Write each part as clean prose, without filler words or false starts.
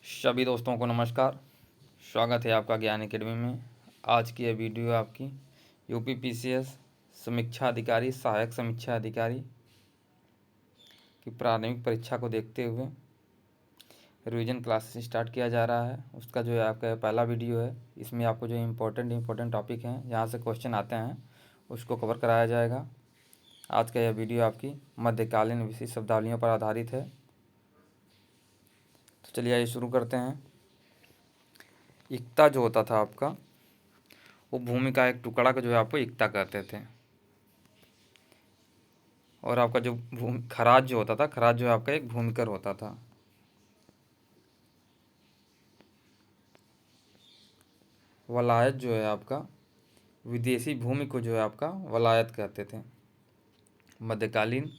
सभी दोस्तों को नमस्कार। स्वागत है आपका ज्ञान एकेडमी में। आज की यह वीडियो आपकी यूपी पीसीएस समीक्षा अधिकारी, सहायक समीक्षा अधिकारी की प्रारंभिक परीक्षा को देखते हुए रिवीजन क्लासेस स्टार्ट किया जा रहा है। उसका जो है आपका पहला वीडियो है। इसमें आपको जो इम्पोर्टेंट टॉपिक हैं, जहाँ से क्वेश्चन आते हैं, उसको कवर कराया जाएगा। आज का यह वीडियो आपकी मध्यकालीन विशिष्ट शब्दावलियों पर आधारित है। तो चलिए आइए शुरू करते हैं। इक्ता जो होता था आपका, वो भूमि का एक टुकड़ा का जो है आपको इक्ता कहते थे। और आपका जो खराज जो होता था, खराज जो है आपका एक भूमिकर होता था। वलायत जो है आपका, विदेशी भूमि को जो है आपका वलायत कहते थे। मध्यकालीन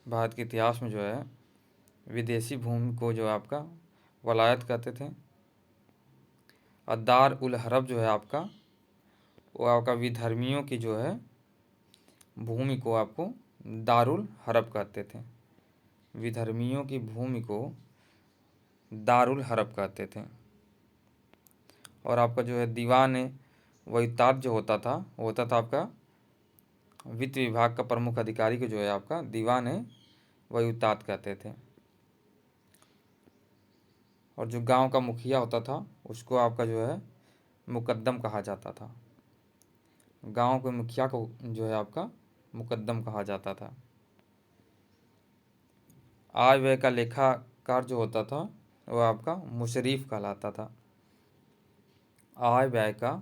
भारत के इतिहास में जो है विदेशी भूमि को जो है आपका वलायत कहते थे। और दार उल हरब जो है आपका, वो आपका विधर्मियों की जो है भूमि को आपको दारुल हरब कहते थे। विधर्मियों की भूमि को दारुल हरब कहते थे। और आपका जो है दीवान वहीतात जो होता था, वो होता था आपका वित्त विभाग का प्रमुख अधिकारी को जो है आपका दीवान वहीतात कहते थे। और जो गांव का मुखिया होता था, उसको आपका जो है मुकद्दम कहा जाता था। गांव के मुखिया को जो है आपका मुकद्दम कहा जाता था। आय व्यय का लेखाकार जो होता था, वो आपका मुशरीफ कहलाता था। आय व्यय का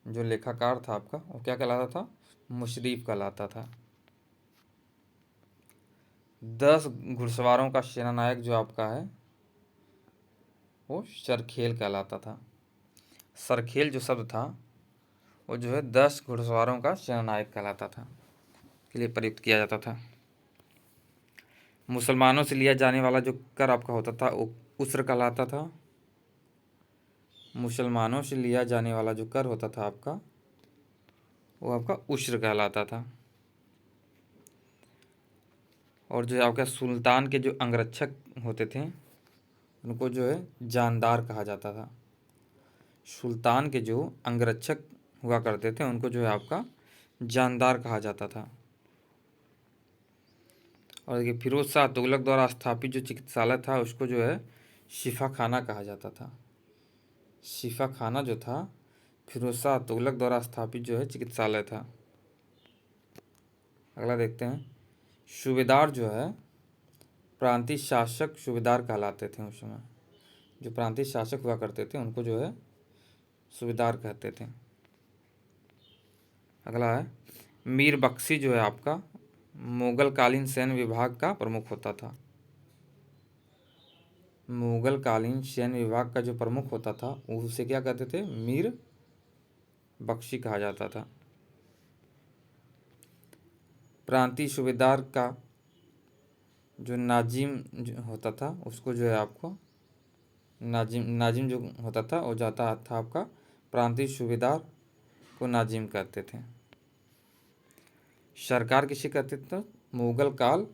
जो लेखाकार था आपका, वो क्या कहलाता था? मुशरीफ कहलाता था। 10 घुड़सवारों का सेनानायक जो आपका है, वो सरखेल कहलाता था। सरखेल जो शब्द था, वो जो है 10 घुड़सवारों का सेनानायक कहलाता था, के लिए प्रयुक्त किया जाता था। मुसलमानों से लिया जाने वाला जो कर आपका होता था, वो उस्र कहलाता था। मुसलमानों से लिया जाने वाला जो कर होता था आपका, वो आपका उश्र कहलाता था। और जो है आपका सुल्तान के जो अंगरक्षक होते थे, उनको जो है जानदार कहा जाता था। सुल्तान के जो अंगरक्षक हुआ करते थे, उनको जो है आपका जानदार कहा जाता था। और देखिए, फिरोज शाह तुगलक द्वारा स्थापित जो चिकित्सालय था, उसको जो है शिफा खाना कहा जाता था। शिफा खाना जो था, फिरोज शाह तुगलक द्वारा स्थापित जो है चिकित्सालय था। अगला देखते हैं। सूबेदार जो है प्रांतीय शासक सूबेदार कहलाते थे उस समय। जो प्रांतीय शासक हुआ करते थे, उनको जो है सूबेदार कहते थे। अगला है मीर बख्शी जो है आपका मुगल कालीन सैन्य विभाग का प्रमुख होता था। मुगल कालीन सैन्य विभाग का जो प्रमुख होता था, उसे क्या कहते थे? मीर बख्शी कहा जाता था। प्रांतीय सूबेदार का जो नाजिम जो होता था, उसको जो है आपको नाजिम जो होता था, वो जाता था आपका प्रांतीय सूबेदार को नाजिम कहते थे। सरकार किसे कहते थे? मुगल काल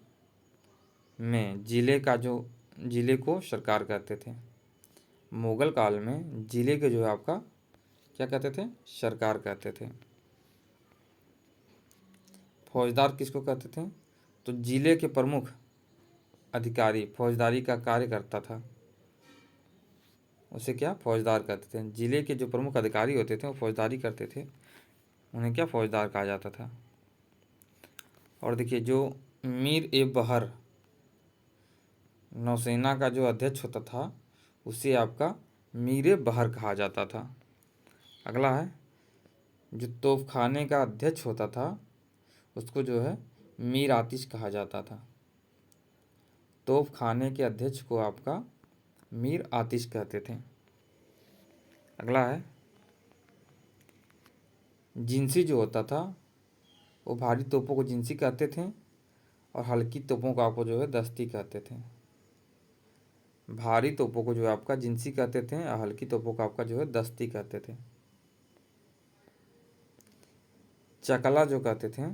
में जिले को सरकार कहते थे। मुगल काल में जिले के जो है आपका क्या कहते थे? सरकार कहते थे। फौजदार किसको कहते थे? तो जिले के प्रमुख अधिकारी फौजदारी का कार्य करता था, उसे क्या फौजदार कहते थे। जिले के जो प्रमुख अधिकारी होते थे, वो फौजदारी करते थे, उन्हें क्या फौजदार कहा जाता था। और देखिए, जो मीर ए बहर नौसेना का जो अध्यक्ष होता था, उसे आपका मीर ए बहर कहा जाता था। अगला है जो तोपखाने का अध्यक्ष होता था, उसको जो है मीर आतिश कहा जाता था। तोपखाने के अध्यक्ष को आपका मीर आतिश कहते थे। अगला है जिंसी जो होता था, वो भारी तोपों को जिंसी कहते थे, और हल्की तोपों को आपको जो है दस्ती कहते थे। भारी तोपों को जो है आपका जिंसी कहते थे, और हल्की तोपों को आपका जो है दस्ती कहते थे। चकला जो कहते थे,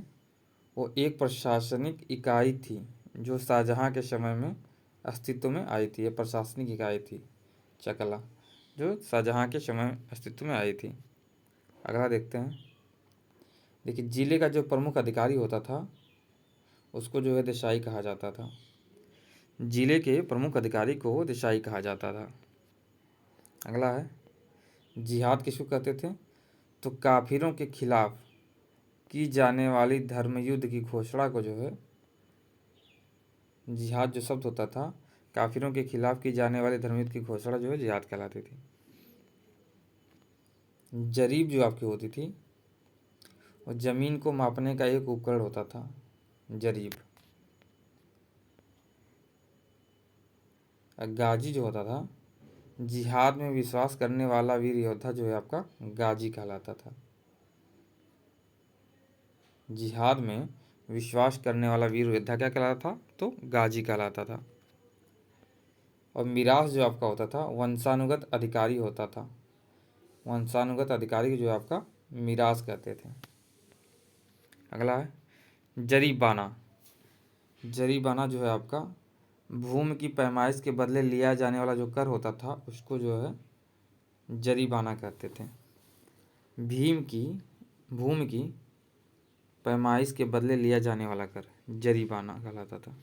वो एक प्रशासनिक इकाई थी जो शाहजहां के समय में अस्तित्व में आई थी, ये प्रशासनिक इकाई थी चकला, जो शाहजहाँ के समय अस्तित्व में आई थी। अगला देखते हैं। देखिए, जिले का जो प्रमुख अधिकारी होता था उसको जो है देसाई कहा जाता था। जिले के प्रमुख अधिकारी को देसाई कहा जाता था। अगला है, जिहाद किसको कहते थे? तो काफिरों के खिलाफ की जाने वाली धर्मयुद्ध की घोषणा को जो है, जिहाद जो शब्द होता था, काफिरों के खिलाफ की जाने वाली धर्मयुद्ध की घोषणा जो है जिहाद कहलाती थी। जरीब जो आपकी होती थी, और ज़मीन को मापने का एक उपकरण होता था, जरीब। गाजी जो होता था, जिहाद में विश्वास करने वाला वीर योद्धा जो है आपका गाजी कहलाता था। जिहाद में विश्वास करने वाला वीर योद्धा क्या कहलाता था? तो गाजी कहलाता था। और मिरास जो आपका होता था, वंशानुगत अधिकारी होता था। वंशानुगत अधिकारी जो आपका मिरास कहते थे। अगला है, जरीबाना। जरीबाना जो है आपका भूमि की पैमाइश के बदले लिया जाने वाला जो कर होता था उसको जो है जरीबाना कहते थे। भूमि की पैमाइश के बदले लिया जाने वाला कर जरीबाना कहलाता था।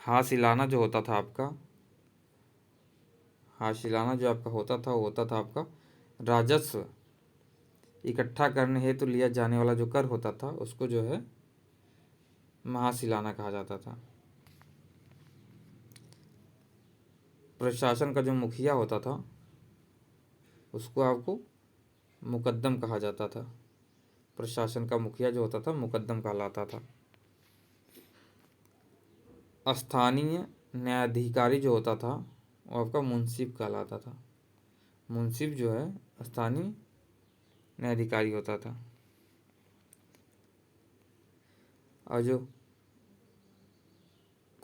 हासिलाना जो होता था आपका, हासिलाना जो आपका होता था वो होता था आपका राजस्व इकट्ठा करने हेतु लिया जाने वाला जो कर होता था उसको जो है महासिलाना कहा जाता था। प्रशासन का जो मुखिया होता था उसको आपको मुकद्दम कहा जाता था। प्रशासन का मुखिया जो होता था मुकद्दम कहलाता था। स्थानीय न्यायाधिकारी जो होता था वो आपका मुंसिफ कहलाता था। मुंसिफ जो है स्थानीय न्यायाधिकारी होता था। और जो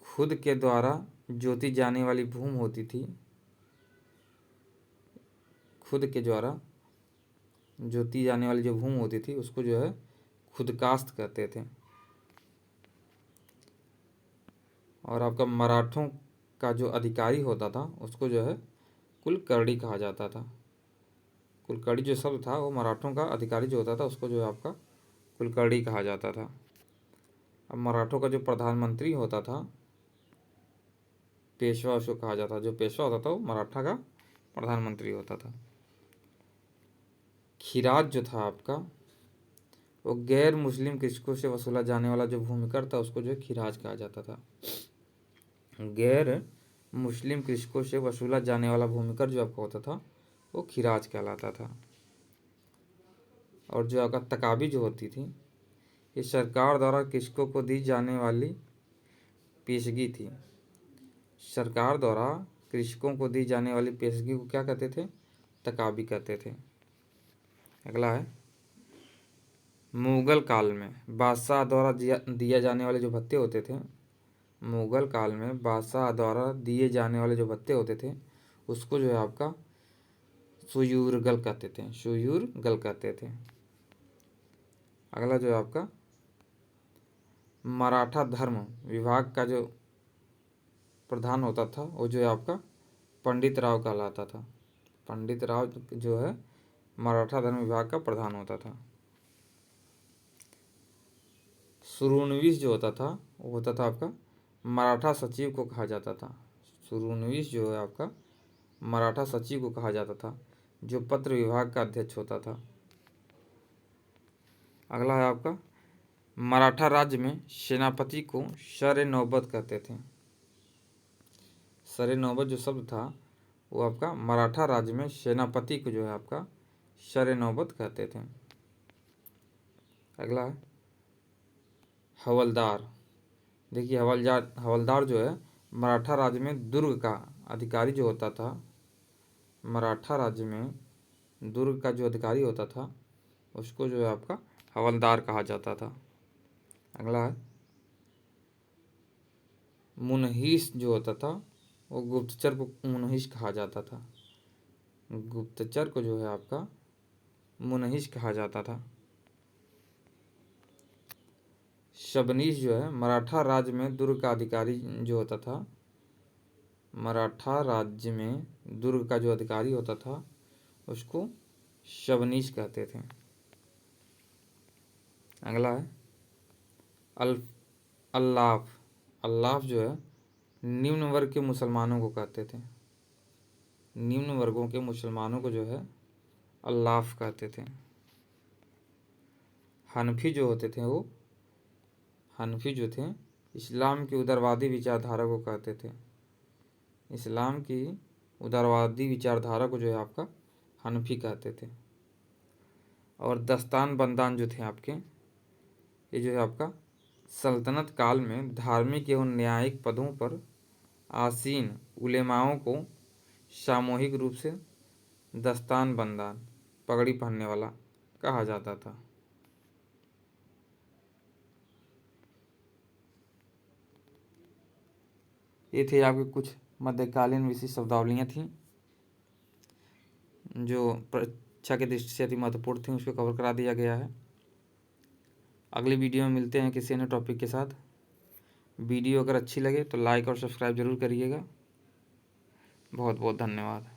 खुद के द्वारा जोती जाने वाली भूमि होती थी, खुद के द्वारा जोती जाने वाली जो भूमि होती थी उसको जो है खुदकास्त कहते थे। और आपका मराठों का जो अधिकारी होता था उसको जो है कुलकर्णी कहा जाता था। कुलकर्णी जो शब्द था वो मराठों का अधिकारी जो होता था उसको जो है आपका कुलकर्णी कहा जाता था। अब मराठों का जो प्रधानमंत्री होता था पेशवा उसको कहा जाता था। जो पेशवा होता था वो मराठा का प्रधानमंत्री होता था। खिराज जो था आपका वो गैर मुस्लिम कृषकों से वसूला जाने वाला जो भूमिकर था उसको जो है खिराज कहा जाता था। गैर मुस्लिम कृषकों से वसूला जाने वाला भूमिकर जो आपका होता था वो खिराज कहलाता था। और जो आपका तकाबी जो होती थी ये सरकार द्वारा कृषकों को दी जाने वाली पेशगी थी। सरकार द्वारा कृषकों को दी जाने वाली पेशगी को क्या कहते थे? तकाबी कहते थे। अगला है, मुगल काल में बादशाह द्वारा दिया जाने वाले जो भत्ते होते थे, मुगल काल में बादशाह द्वारा दिए जाने वाले जो भत्ते होते थे उसको जो है आपका सुयूरगल कहते थे। सुयूरगल कहते थे। अगला जो है आपका मराठा धर्म विभाग का जो प्रधान होता था वो जो है आपका पंडित राव कहलाता था। पंडित राव जो है मराठा धर्म विभाग का प्रधान होता था। सुरूनविस जो होता था वो होता था आपका मराठा सचिव को कहा जाता था। सुरूनविस जो है आपका मराठा सचिव को कहा जाता था जो पत्र विभाग का अध्यक्ष होता था। अगला है आपका मराठा राज्य में सेनापति को शर नौबत कहते थे। शर नौबत जो शब्द था वो आपका मराठा राज्य में सेनापति को जो है आपका शर नौबत कहते थे। अगला है हवलदार। देखिए हवलदार जो है मराठा राज्य में दुर्ग का अधिकारी जो होता था, मराठा राज्य में दुर्ग का जो अधिकारी होता था उसको जो है आपका हवलदार कहा जाता था। अगला है मुनहिस जो होता था वो गुप्तचर को मुनहिस कहा जाता था। गुप्तचर को जो है आपका मुनहिस कहा जाता था। शबनीश जो है मराठा राज्य में दुर्ग का अधिकारी जो होता था, मराठा राज्य में दुर्ग का जो अधिकारी होता था उसको शबनीश कहते थे। अगला है अल अल्लाफ। अल्लाफ जो है निम्न वर्ग के मुसलमानों को कहते थे। निम्न वर्गों के मुसलमानों को जो है अल्लाफ कहते थे। हनफी जो होते थे वो, हनफी जो थे इस्लाम की उदारवादी विचारधारा को कहते थे। इस्लाम की उदारवादी विचारधारा को जो है आपका हनफी कहते थे। और दस्तान बंदान जो थे आपके, ये जो है आपका सल्तनत काल में धार्मिक एवं न्यायिक पदों पर आसीन उलेमाओं को सामूहिक रूप से दस्तान बंदान, पगड़ी पहनने वाला, कहा जाता था। ये थे आपके कुछ मध्यकालीन विशिष्ट शब्दावलियाँ थीं जो परीक्षा की दृष्टि से अति महत्वपूर्ण थी, उसको कवर करा दिया गया है। अगली वीडियो में मिलते हैं किसी अन्य टॉपिक के साथ। वीडियो अगर अच्छी लगे तो लाइक और सब्सक्राइब जरूर करिएगा। बहुत बहुत धन्यवाद।